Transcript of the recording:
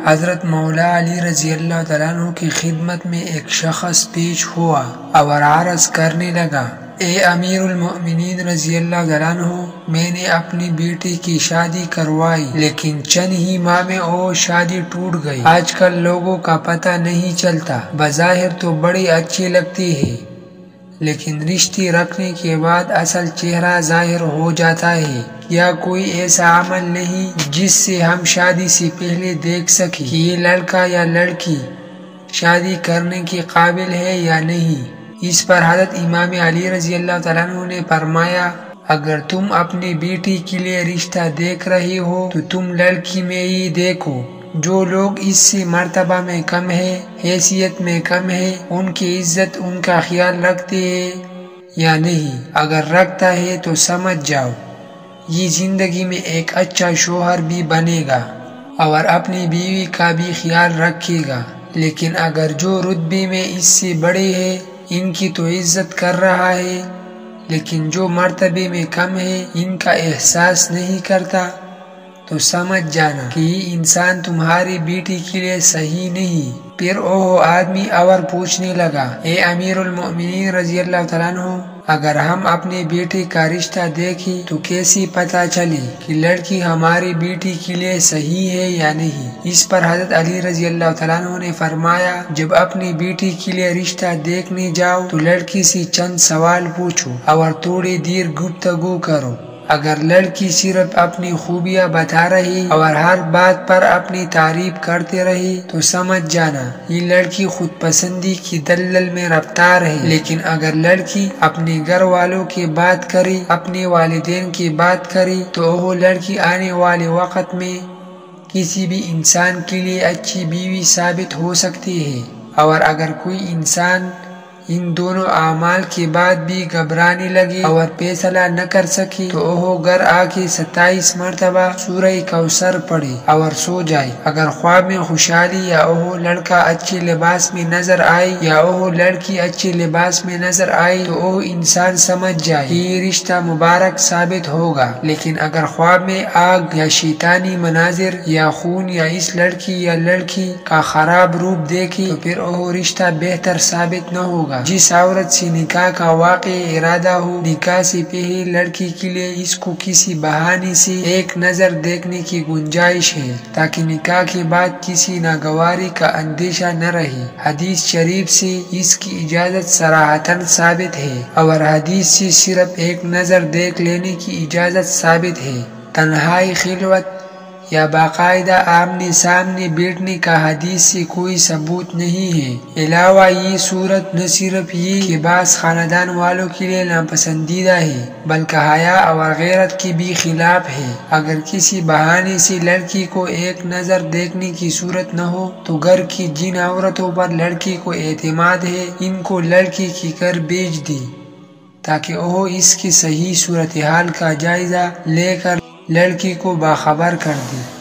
حضرت مولا علی رضی اللہ تعالیٰ عنہ کی خدمت میں ایک شخص پیش ہوا اور عرض کرنے لگا، اے امیر المؤمنین رضی اللہ تعالیٰ عنہ، میں نے اپنی بیٹی کی شادی کروائی لیکن چند ہی ماہ میں وہ شادی ٹوٹ گئی۔ آج کل لوگوں کا پتہ نہیں چلتا، بظاہر تو بڑی اچھی لگتی ہے لیکن رشتے رکھنے کے بعد اصل چہرہ ظاہر ہو جاتا ہے۔ کیا کوئی ایسا عمل نہیں جس سے ہم شادی سے پہلے دیکھ سکیں کہ یہ لڑکا یا لڑکی شادی کرنے کے قابل ہے یا نہیں؟ اس پر حضرت امام علی رضی اللہ تعالیٰ عنہ نے فرمایا، اگر تم اپنی بیٹی کے لیے رشتہ دیکھ رہے ہو تو تم لڑکی میں ہی دیکھو۔ جو لوگ اس سے مرتبہ میں کم ہے، حیثیت میں کم ہے، ان کی عزت ان کا خیال رکھتے ہیں یا نہیں؟ اگر رکھتا ہے تو سمجھ جاؤ یہ زندگی میں ایک اچھا شوہر بھی بنے گا اور اپنی بیوی کا بھی خیال رکھے گا۔ لیکن اگر جو رتبے میں اس سے بڑے ہیں ان کی تو عزت کر رہا ہے لیکن جو مرتبے میں کم ہے ان کا احساس نہیں کرتا، تو سمجھ جانا کہ یہ انسان تمہاری بیٹی کے لیے صحیح نہیں۔ پھر وہ آدمی اور پوچھنے لگا، اے امیر المؤمنین رضی اللہ تعالیٰ عنہ، اگر ہم اپنے بیٹے کا رشتہ دیکھیں تو کیسے پتہ چلے کہ لڑکی ہماری بیٹی کے لیے صحیح ہے یا نہیں؟ اس پر حضرت علی رضی اللہ تعالیٰ عنہ نے فرمایا، جب اپنی بیٹی کے لیے رشتہ دیکھنے جاؤ تو لڑکی سے چند سوال پوچھو اور تھوڑی دیر گفتگو کرو۔ اگر لڑکی صرف اپنی خوبیاں بتا رہی اور ہر بات پر اپنی تعریف کرتے رہی تو سمجھ جانا یہ لڑکی خود پسندی کی دلدل میں رفتار ہے۔ لیکن اگر لڑکی اپنے گھر والوں کی بات کرے، اپنے والدین کی بات کرے تو وہ لڑکی آنے والے وقت میں کسی بھی انسان کے لیے اچھی بیوی ثابت ہو سکتی ہے۔ اور اگر کوئی انسان ان دونوں اعمال کے بعد بھی گھبرانے لگے اور فیصلہ نہ کر سکے تو وہ گھر آ کے 27 مرتبہ سورہ کوثر پڑھے اور سو جائے۔ اگر خواب میں خوشحالی یا وہ لڑکا اچھے لباس میں نظر آئے یا وہ لڑکی اچھے لباس میں نظر آئے تو وہ انسان سمجھ جائے کہ یہ رشتہ مبارک ثابت ہوگا۔ لیکن اگر خواب میں آگ یا شیطانی مناظر یا خون یا اس لڑکی یا لڑکی کا خراب روپ دیکھے تو پھر وہ رشتہ بہتر ثابت نہ ہوگا۔ جس عورت سے نکاح کا واقع ارادہ ہو، نکاح سے پہلے لڑکی کے لیے اس کو کسی بہانے سے ایک نظر دیکھنے کی گنجائش ہے تاکہ نکاح کے بعد کسی ناگواری کا اندیشہ نہ رہے۔ حدیث شریف سے اس کی اجازت صراحتاً ثابت ہے اور حدیث سے صرف ایک نظر دیکھ لینے کی اجازت ثابت ہے۔ تنہائی، خلوت یا باقاعدہ آمنے سامنے بیٹھنے کا حدیث سے کوئی ثبوت نہیں ہے۔ علاوہ یہ صورت نہ صرف یہ کہ بعض خاندان والوں کے لیے ناپسندیدہ ہے بلکہ حیا اور غیرت کے بھی خلاف ہے۔ اگر کسی بہانے سے لڑکی کو ایک نظر دیکھنے کی صورت نہ ہو تو گھر کی جن عورتوں پر لڑکی کو اعتماد ہے ان کو لڑکی کی گھر بھیج دی تاکہ وہ اس کی صحیح صورتحال کا جائزہ لے کر لڑکی کو باخبر کر دے۔